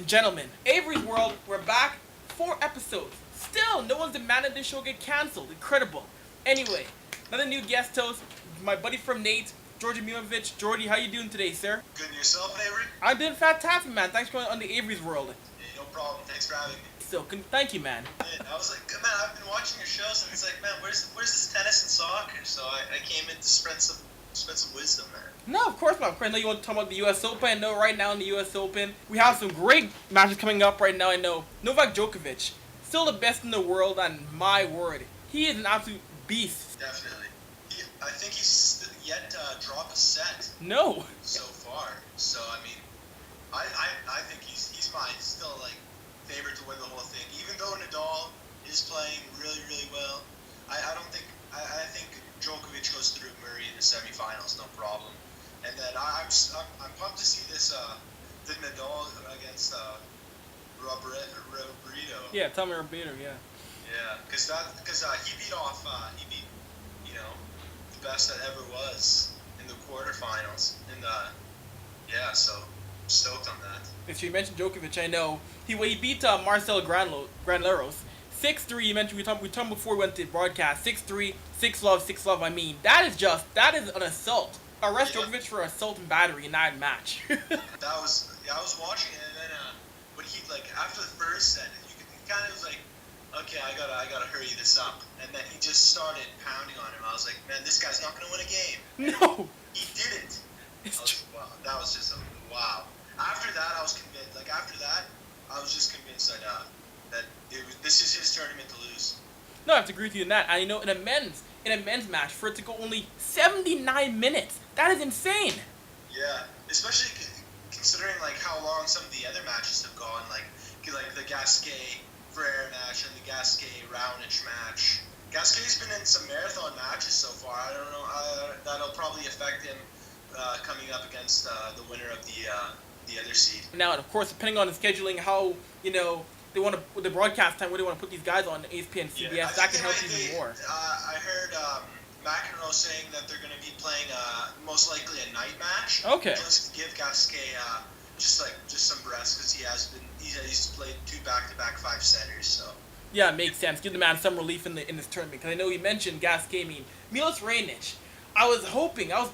and gentlemen, Avery's World, we're back. 4 episodes. Still, no one's demanded this show get cancelled. Incredible. Anyway, another new guest host, my buddy from Nate, Djordje Mimovic. Djordje, how you doing today, sir? Good and yourself, Avery? I'm doing fantastic, man. Thanks for coming on the Avery's World. Yeah, no problem. Thanks for having me. So, thank you, man. Yeah, I was like, man, I've been watching your shows, and it's like, man, where's this tennis and soccer? So I came in to spread some wisdom, man. No, of course not. Of course, I know you want to talk about the U.S. Open. I know right now in the U.S. Open, we have some great matches coming up right now. I know Novak Djokovic, still the best in the world, and my word, he is an absolute beast. Definitely. I think he's yet to drop a set. No. So far. So, I mean, I think he's my still, like, favorite to win the whole thing. Even though Nadal is playing really, really well, I think Djokovic goes through Murray in the semifinals, no problem. And then I'm pumped to see this the Nadal against Roberto. Yeah, tell me Roberto. Yeah. Yeah, because he beat the best that ever was in the quarterfinals. So stoked on that. If you mentioned Djokovic, I know he beat Marcelo Granleros 6-3. You mentioned we talked before we went to broadcast 6-3, 6-love. I mean, that is an assault. Arrest Djokovic for assault and battery in that match. I was watching it, and then when he, like, after the first set, you kind of was like, okay, I gotta hurry this up, and then he just started pounding on him. I was like, man, this guy's not gonna win a game. No, he didn't. Wow, that was just wow. After that, I was convinced. Like, after that, I was just convinced that this is his tournament to lose. No, I have to agree with you on that. And you know, in a men's match, for it to go only 79 minutes, that is insane. Yeah, especially considering like how long some of the other matches have gone, like the Gasquet Frere match and the Gasquet Raonic match. Gasquet's been in some marathon matches so far. I don't know. That'll probably affect him coming up against the winner of the other seed. Now, and of course, depending on the scheduling, how they want to with the broadcast time, where they want to put these guys on ESPN, CBS, that can help even more. I heard McEnroe saying that they're going to be playing most likely a night match. Okay. Just to give Gasquet just some rest, because he's played 2 back-to-back 5-setters. So. Yeah, it makes sense. Give the man some relief in this tournament, because I know you mentioned Gasquet. I mean, Milos Raonic. I was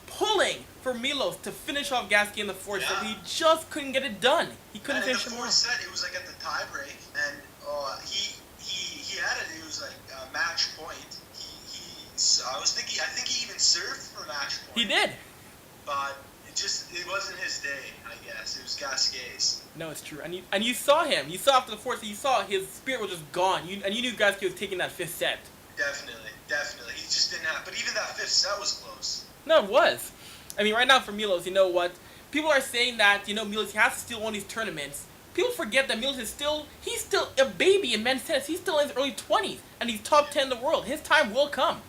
pulling for Milos to finish off Gasquet in the fourth set. He just couldn't get it done. He couldn't finish him off. In the fourth set, it was like at the tie break, and he had it. It was like a match point. I think he even served for match point. He did. But it wasn't his day, I guess. It was Gasquet's. No, it's true. And you saw him. You saw after the fourth set, you saw his spirit was just gone. You knew Gasquet was taking that fifth set. Definitely. He just didn't have. But even that fifth set was close. No, it was. I mean, right now for Milos, you know what? People are saying that, Milos, he has to still win these tournaments. People forget that Milos he's still a baby in men's tennis. He's still in his early 20s, and he's top 10 in the world. His time will come.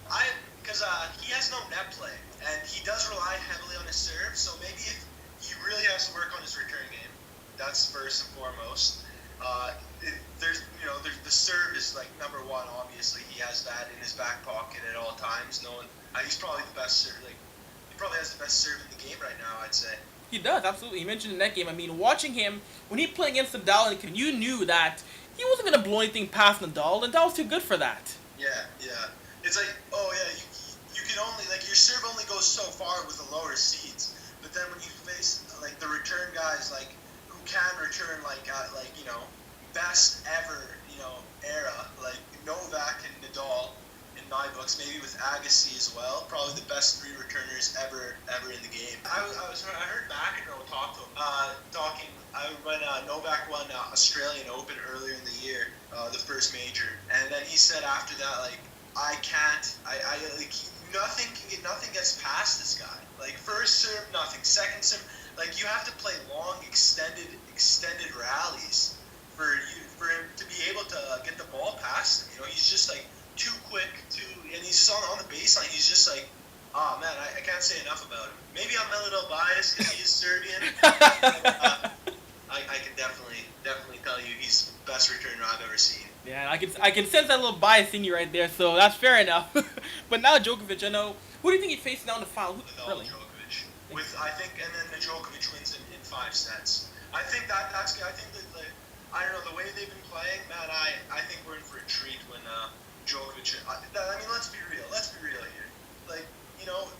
Because he has no net play, and he does rely heavily on his serve, so maybe if he really has to work on his return game, that's first and foremost. There's the serve is like number one. Obviously, he has that in his back pocket at all times. He's probably the best serve. He probably has the best serve in the game right now, I'd say. He does, absolutely. He mentioned in that game. I mean, watching him when he played against Nadal, and you knew that he wasn't going to blow anything past Nadal. Nadal was too good for that. Yeah. It's like, you can only your serve only goes so far with the lower seeds. But then when you face like the return guys who can return best ever era like Novak and Nadal in my books, maybe with Agassi as well, probably the best 3 returners ever in the game. I heard McEnroe talking when Novak won Australian Open earlier in the year, the first major, and then he said after that nothing gets past this guy. Like, first serve, nothing. Second serve, you have to play long, extended rallies for him to be able to get the ball past him. He's just too quick, and he's on the baseline. He's just oh man, I can't say enough about him. Maybe I'm a little biased because he is Serbian. I can definitely tell you he's the best returner I've ever seen. Yeah, I can sense that little bias in you right there, so that's fair enough. But now Djokovic, I know. Who do you think he faces down the final? Really? Djokovic. And then the Djokovic wins in 5 sets. I think that's good. I think that I don't know the way they've been playing, man. I think we're in for a treat when Djokovic. I mean, let's be real. Let's be real here. Like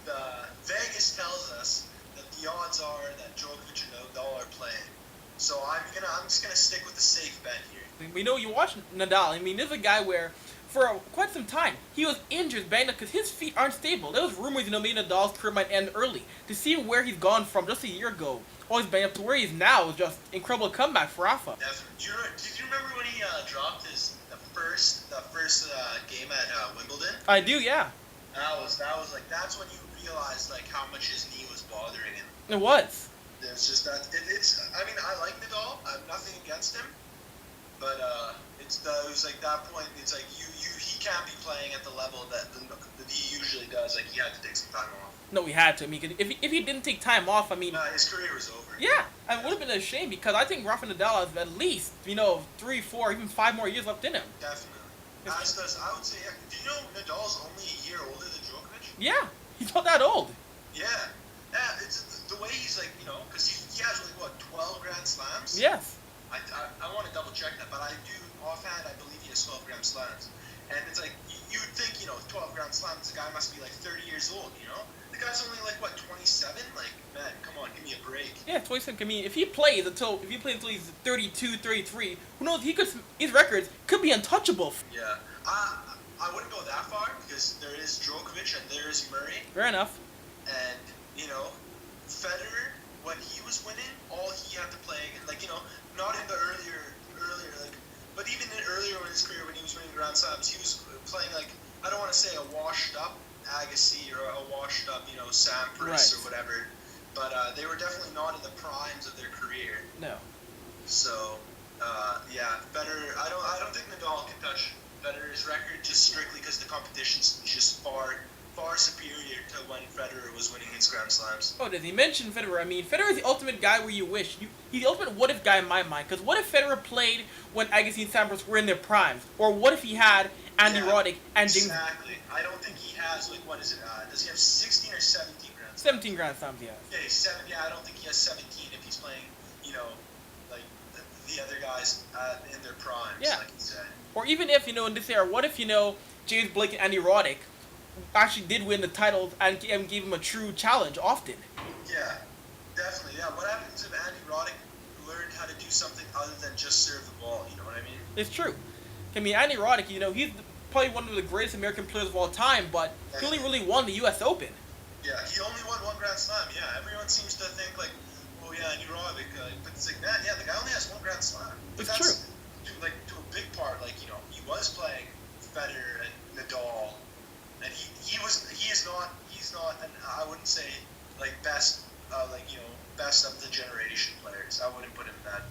the Vegas tells us that the odds are that Djokovic and Nadal are playing. So I'm just gonna stick with the safe bet here. We know you watch Nadal. I mean, this is a guy where, for quite some time, he was injured, banged up, because his feet aren't stable. There was rumors, maybe Nadal's career might end early. To see where he's gone from just a year ago, always banged up, to where he is now is just incredible comeback for Rafa. Definitely. Did you remember when he dropped the first game at Wimbledon? I do, yeah. That's when you realized like how much his knee was bothering him. It was. It's just that I mean, I like Nadal. I have nothing against him, but it was like that point. It's like he can't be playing at the level that he usually does. Like he had to take some time off. No, he had to. I mean, if he didn't take time off, I mean, his career was over. Yeah, it would have been a shame, because I think Rafa Nadal has at least 3, 4, even 5 more years left in him. Definitely. As does, I would say. Do you know Nadal's only a year older than Djokovic? Yeah, he's not that old. Yeah. It's the way he's like, because he has like what 12 Grand Slams. Yes. I want to double check that, but I do offhand. I believe he has 12 Grand Slams, and it's like you would think 12 Grand Slams. The guy must be like 30 years old. The guy's only like what 27. Like man, come on, give me a break. Yeah, 27. I mean, if he plays until he's 32, 33, who knows? His records could be untouchable. Yeah. I wouldn't go that far because there is Djokovic and there is Murray. Fair enough. And Federer, when he was winning, all he had to play, like not in the earlier, like, but even earlier in his career when he was winning Grand Slams, he was playing like I don't want to say a washed up Agassi or a washed up Sampras right. or whatever, but they were definitely not in the primes of their career. No. So yeah, Federer. I don't think Nadal can touch Federer's record just strictly because the competition's just far superior to when Federer was winning his Grand Slams. Oh, did he mention Federer? I mean, Federer is the ultimate guy where you wish. He's the ultimate what-if guy in my mind. Because what if Federer played when Agassi and Sampras were in their primes? Or what if he had Andy Roddick and James... Exactly. I don't think he has, like, what is it? Does he have 16 or 17 Grand Slams? 17 Grand Slams, yeah. Okay, 7. Yeah, I don't think he has 17 if he's playing, like the other guys in their primes, like he said. Or even if, in this era, what if, James Blake and Andy Roddick actually did win the titles and gave him a true challenge often. Yeah, definitely. Yeah, what happens if Andy Roddick learned how to do something other than just serve the ball? You know what I mean? It's true. I mean, Andy Roddick, he's probably one of the greatest American players of all time, but he only really won the U.S. Open. Yeah, he only won one Grand Slam. Yeah, everyone seems to think like, oh yeah, Andy Roddick, but it's like, man, yeah, the guy only has one Grand Slam. But it's true. To a big part, like he was playing Federer and Nadal. And he's not, and I wouldn't say like best of the generation players. I wouldn't put him in that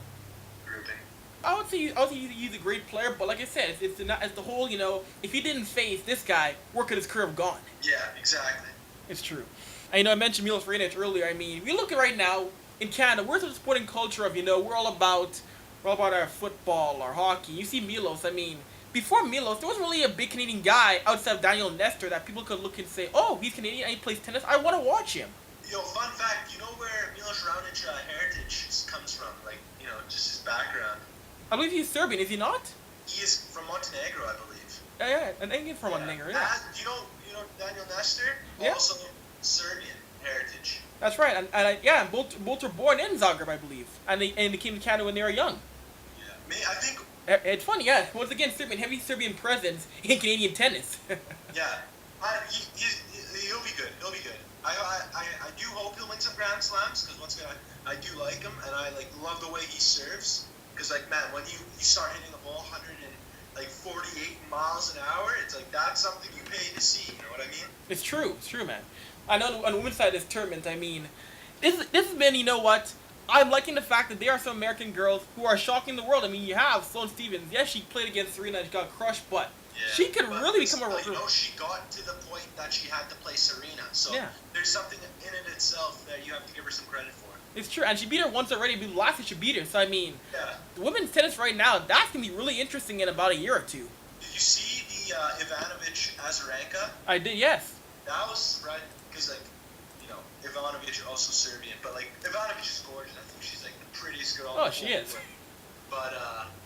grouping. I would say he's a great player, but like I said, it's the whole, if he didn't face this guy, where could his career have gone? Yeah, exactly. It's true. And I mentioned Milos Raonic earlier. I mean, if you look at right now in Canada, we're the sporting culture of we're all about our football, our hockey. You see Milos. I mean, before Milos, there wasn't really a big Canadian guy outside of Daniel Nestor that people could look and say, oh, he's Canadian and he plays tennis. I want to watch him. Fun fact, you know where Milos Raonic heritage comes from? Like, just his background. I believe he's Serbian, is he not? He is from Montenegro, I believe. Yeah, and he's from Montenegro, yeah. You know Daniel Nestor? Yeah. Also Serbian heritage. That's right, and both were born in Zagreb, I believe, and they came to Canada when they were young. Yeah, I think... It's funny, yeah. Once again, heavy Serbian presence in Canadian tennis. Yeah, he'll be good. He'll be good. I do hope he'll win some Grand Slams because once again, I do like him and I love the way he serves. Because man, when you start hitting a ball 148 miles an hour, it's like that's something you pay to see. You know what I mean? It's true, man. I know on the women's side of this tournament, I mean, this has been, I'm liking the fact that there are some American girls who are shocking the world. I mean, you have Sloane Stephens. Yes, she played against Serena and she got crushed, but she could really become a... she got to the point that she had to play Serena. So there's something in it itself that you have to give her some credit for. It's true, and she beat her once already. But last time she beat her, so I mean, the women's tennis right now, that's gonna be really interesting in about a year or two. Did you see the Ivanovic Azarenka? I did, yes. That was right because Ivanovic also Serbian, but like Ivanovic is gorgeous. I think she's like the prettiest girl. Oh, she is. But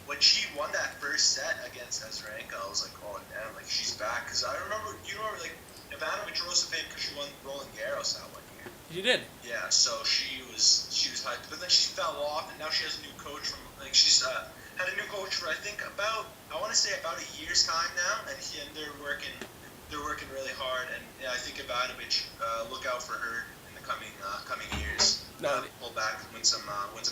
when she won that first set against Azarenka, I was like, oh damn, like she's back. Because I remember, like Ivanovic rose to fame because she won Roland Garros that 1 year. She did. Yeah, so she was hyped, but then she fell off, and now she has a new coach from she's had a new coach for I want to say about a year's time now, and they're working really hard, and yeah, I think Ivanovic, look out for her in the coming years. Pull back, win some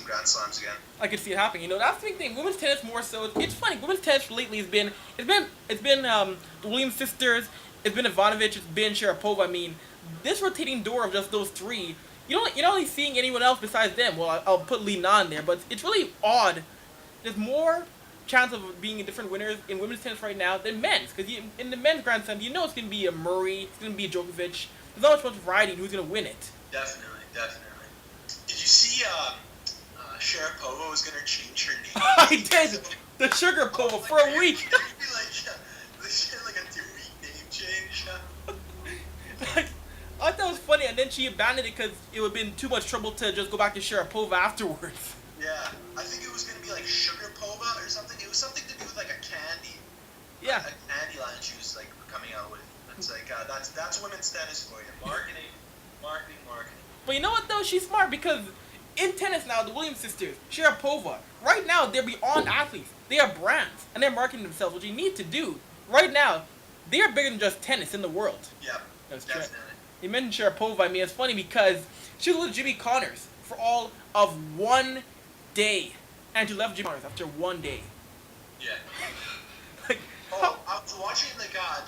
Grand Slams again. I could see it happening. That's the big thing. Women's tennis more so. It's funny. Women's tennis lately has been the Williams sisters. It's been Ivanovic. It's been Sharapova. I mean, this rotating door of just those three. You're not really seeing anyone else besides them. Well, I'll put Li Na in there, but it's really odd. There's more chance of being different winners in women's tennis right now than men's. Because in the men's Grand Slam, it's going to be a Murray, it's going to be a Djokovic. There's not much variety in who's going to win it. Definitely. Did you see Sharapova was going to change her name? I did! The Sugar Pova for a week! She had like a 2-week name change. I thought it was funny, and then she abandoned it because it would have been too much trouble to just go back to Sharapova afterwards. Yeah, I think it was going to be like Sugar Pova or something. It was something to do with like a candy. Yeah. A candy line she was like coming out with. It's like, that's women's tennis for you. Marketing. But you know what though? She's smart because in tennis now, the Williams sisters, Sharapova, right now they're beyond athletes. They are brands, and they're marketing themselves, which you need to do. Right now, they are bigger than just tennis in the world. Yeah, that's definitely. True. You mentioned Sharapova. I mean, it's funny because she was with Jimmy Connors for all of 1 day, and she left Jimmy Connors after 1 day. Yeah. Like, I was watching the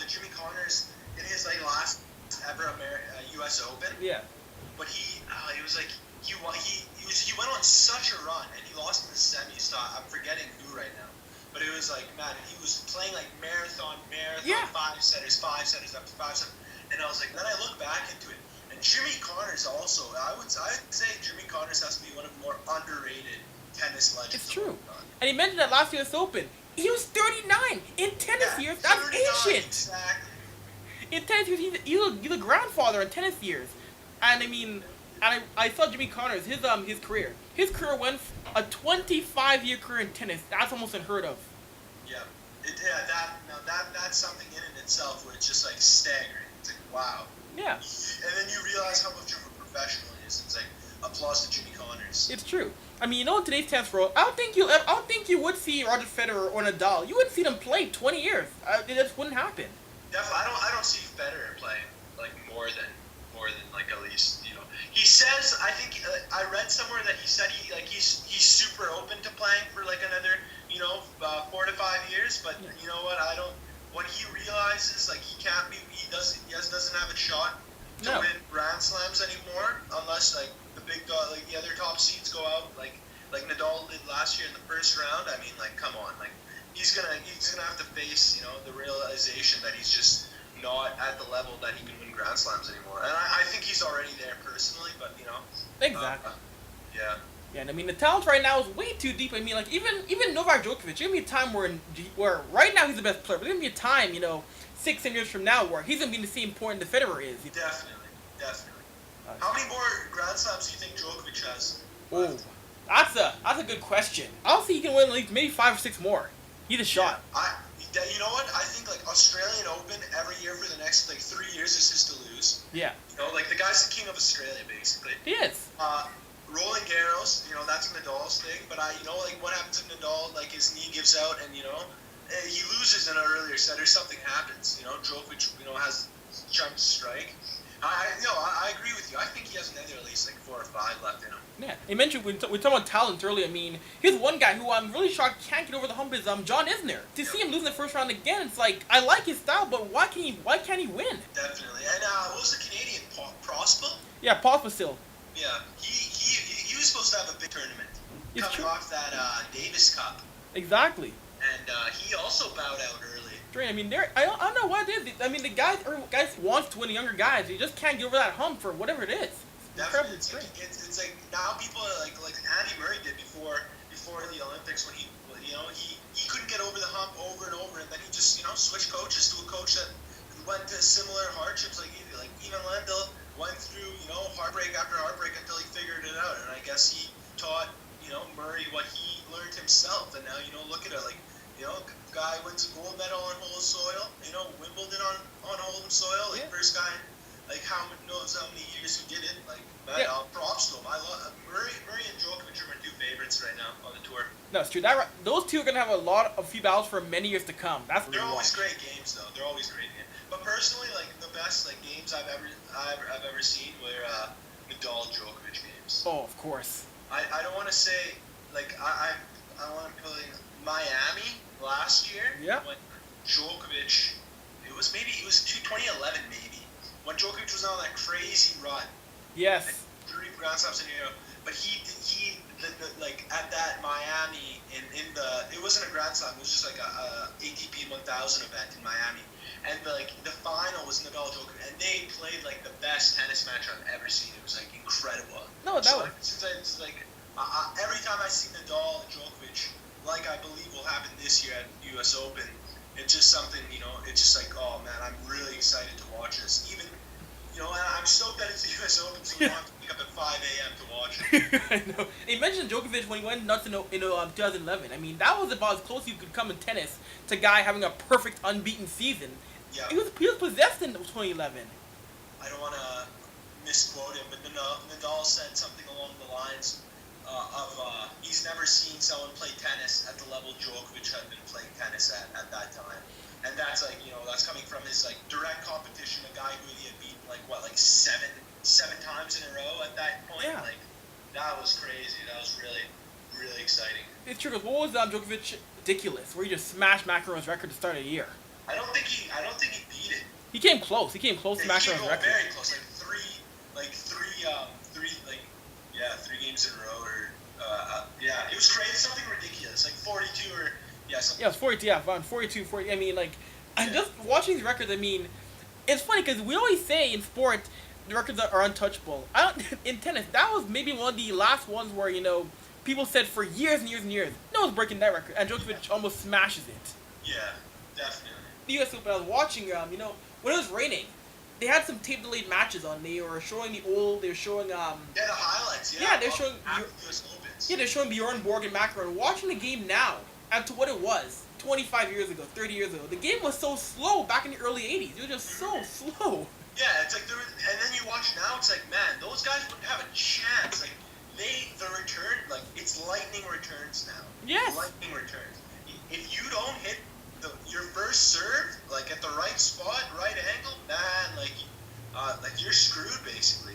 Jimmy Connors in his last ever U.S. Open. Yeah. But he was like he went on such a run, and he lost in the semis. So I'm forgetting who right now. But it was like, man, he was playing like marathon, yeah. 5 setters after 5 setters. And I was like, then I look back into it, and Jimmy Connors also. I'd say Jimmy Connors has to be one of the more underrated tennis legends. It's true. And he mentioned that last U.S. Open. He was 39 in tennis years. That's ancient. Exactly. In tennis years, he's a grandfather in tennis years. And I mean, I saw Jimmy Connors, his career. His career went a 25-year career in tennis. That's almost unheard of. Yeah. That's something in itself where it's just like staggering. It's like, wow. Yeah. And then you realize how much of a professional he is. It's like, applause to Jimmy Connors. It's true. I mean, in today's tennis world, I don't think you would see Roger Federer or Nadal. You wouldn't see them play 20 years. It just wouldn't happen. Definitely, I don't see Federer playing like more than like at least He says, I think I read somewhere that he said he's super open to playing for like another 4 to 5 years. But you know what? When he realizes like he doesn't have a shot to win Grand Slams anymore unless like the other top seeds go out like Nadal did last year in the first round. I mean, like, come on, like he's gonna have to face the realization that he's just not at the level that he can win Grand Slams anymore. And I think he's already there personally, but Exactly. Yeah. Yeah, and I mean the talent right now is way too deep. I mean, like even Novak Djokovic, there's gonna be a time where right now he's the best player, but there's gonna be a time 6-7 years from now where he's gonna be the same point the Federer is. Definitely. How many more Grand Slams do you think Djokovic has? Oh, that's a good question. I'll see he can win at least maybe 5 or 6 more. He's a shot. You know what? I think like Australian Open every year for the next 3 years is his to lose. Yeah. Like the guy's the king of Australia basically. He is. Roland Garros, that's Nadal's thing. But like what happens if Nadal his knee gives out and he loses in an earlier set or something happens. Djokovic has a chance to strike. I agree with you. I think he has another at least 4 or 5 left in him. Yeah, you mentioned we talked about talent earlier. I mean, here's one guy who I'm really shocked can't get over the hump is John Isner. To see him lose in the first round again, it's like I like his style, but why can't he win? Definitely. And what was the Canadian Prospel? Yeah, Pospisil. Yeah, he was supposed to have a big tournament coming off that Davis Cup. Exactly. And he also bowed out early. I mean, I don't know what it is. I mean, the guys wants to win the younger guys. He just can't get over that hump for whatever it is. Definitely. It's like now people are like Andy Murray did before the Olympics when he couldn't get over the hump over and over, and then he just switched coaches to a coach that went to similar hardships like even Lendl went through heartbreak after heartbreak until he figured it out. And I guess he taught, Murray what he learned himself. And now, look at it, like, guy wins a gold medal on home soil, Wimbledon on home soil, like, first guy, like, knows how many years he did it, like, man, props to him. I love Murray and Djokovic are my two favorites right now on the tour. No, it's true. Those two are gonna have a few battles for many years to come. They're always great games, though. They're always great games. But personally, like, the best games I've ever seen were Nadal Djokovic games. Oh, of course. I don't want to say, like, I want to put Miami last year. Yeah. When Djokovic, it was 2011 maybe, when Djokovic was on that crazy run. Yes. Like 3 Grand Slams in a row. But he like at that Miami it wasn't a Grand Slam, it was just like a ATP 1000 event in Miami. And the final was Nadal Djokovic, and they played like the best tennis match I've ever seen. It was like incredible. No, that was. Since every time I see Nadal and Djokovic, like I believe will happen this year at U.S. Open, it's just something, it's just like, oh man, I'm really excited to watch this. Even, and I'm stoked that it's the U.S. Open, so we don't have to wake up at 5 a.m. to watch it. I know. You mentioned Djokovic when he went nuts in 2011. I mean, that was about as close as you could come in tennis to a guy having a perfect unbeaten season. Yeah. He was possessed in 2011. I don't want to misquote him, but Nadal said something along the lines of he's never seen someone play tennis at the level Djokovic had been playing tennis at that time. And that's that's coming from his direct competition, a guy who he had beaten seven times in a row at that point. Yeah. Like, that was crazy. That was really, really exciting. It's true, because what was Djokovic ridiculous, where he just smashed McEnroe's record to start a year? I don't think he beat it. He came close. He came close to McEnroe's record. Very close, three games in a row, or it was crazy, something ridiculous, like 42 or something. Yeah, it was 42. Yeah, around 42, 40. I mean, I'm just watching these records. I mean, it's funny because we always say in sport the records are untouchable. In tennis, that was maybe one of the last ones where people said for years and years and years no one's breaking that record, and Djokovic almost smashes it. Yeah, definitely. The U.S. Open, I was watching, when it was raining, they had some tape delayed matches on. They were showing they were showing the highlights. Yeah, they're showing. US Opens. Yeah, they're showing Bjorn Borg and McEnroe. Watching the game now, and to what it was 25 years ago, 30 years ago, the game was so slow back in the early 80s. It was just so slow. Yeah, it's like and then you watch now, it's like, man, those guys wouldn't have a chance. Like the return, it's lightning returns now. Yes. Lightning returns. If you don't hit your first serve at the right spot, right angle, man, you're screwed basically.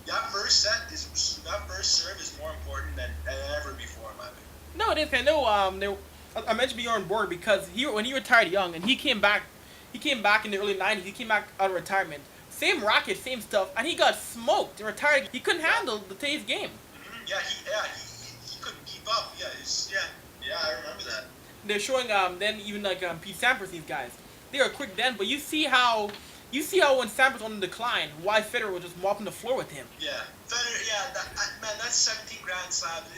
That first serve is more important than ever before in my opinion. No, it is. I know. I mentioned Bjorn Borg because when he retired young and he came back in the early 90s. He came back out of retirement. Same racket, same stuff, and he got smoked and retired. He couldn't handle today's game. Mm-hmm. Yeah, he couldn't keep up. Yeah, I remember that. They're showing then even Pete Sampras, these guys. They were quick then, but you see how when Sampras on the decline, why Federer was just mopping the floor with him. Yeah, Federer. Yeah, that's 17 Grand Slams.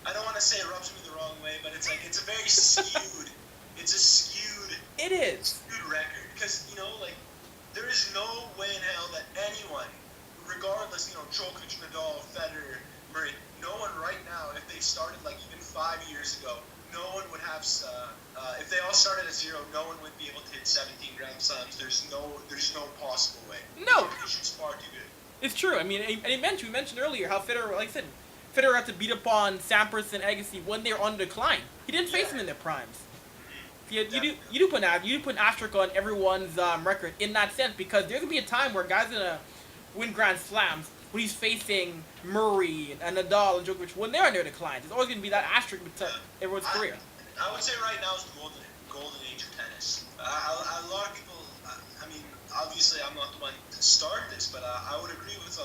I don't want to say it rubs me the wrong way, but it's a very skewed. It's a skewed. It is. Skewed record because there is no way in hell that anyone, regardless, Djokovic, Nadal, Federer, Murray, no one right now, if they started even 5 years ago, no one would have. If they all started at 0, no one would be able to hit 17 Grand Slams. There's no possible way. No. The competition's far too good. It's true. I mean, and we mentioned earlier how Federer, like I said, Federer had to beat up on Sampras and Agassi when they were on decline. He didn't face them in their primes. You do put an asterisk on everyone's record in that sense, because there's gonna be a time where guys are gonna win Grand Slams when he's facing Murray and Nadal and Djokovic when they're on their decline. There's always gonna be that asterisk to everyone's career. I would say right now is the golden age of tennis. A lot of people. I mean, obviously, I'm not the one to start this, but I would agree with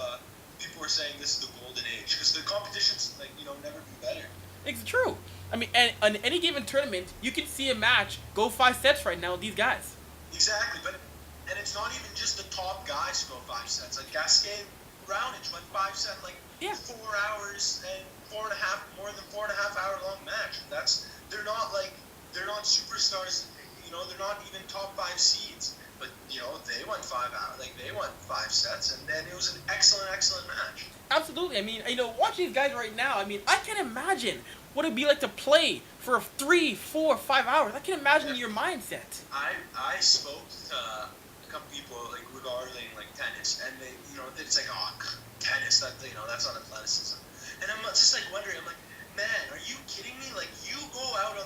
people who are saying this is the golden age because the competition's never been better. It's true. I mean, and on any given tournament, you can see a match go 5 sets right now with these guys. Exactly, and it's not even just the top guys who go 5 sets. Like Gasquet, Raonic went 5 sets, 4 hours and more than 4.5 hour long match. They're not superstars. They're not even top 5 seeds. But they went 5 hours. They They won 5 sets, and then it was an excellent, excellent match. Absolutely. I mean, watching these guys right now, I mean, I can't imagine what it'd be like to play for 3, 4, 5 hours. I can't imagine your mindset. I spoke to a couple people like regarding like tennis, and they, it's like, oh, tennis, that's not athleticism. And I'm just like wondering, I'm like, man, are you kidding me? Like, you go out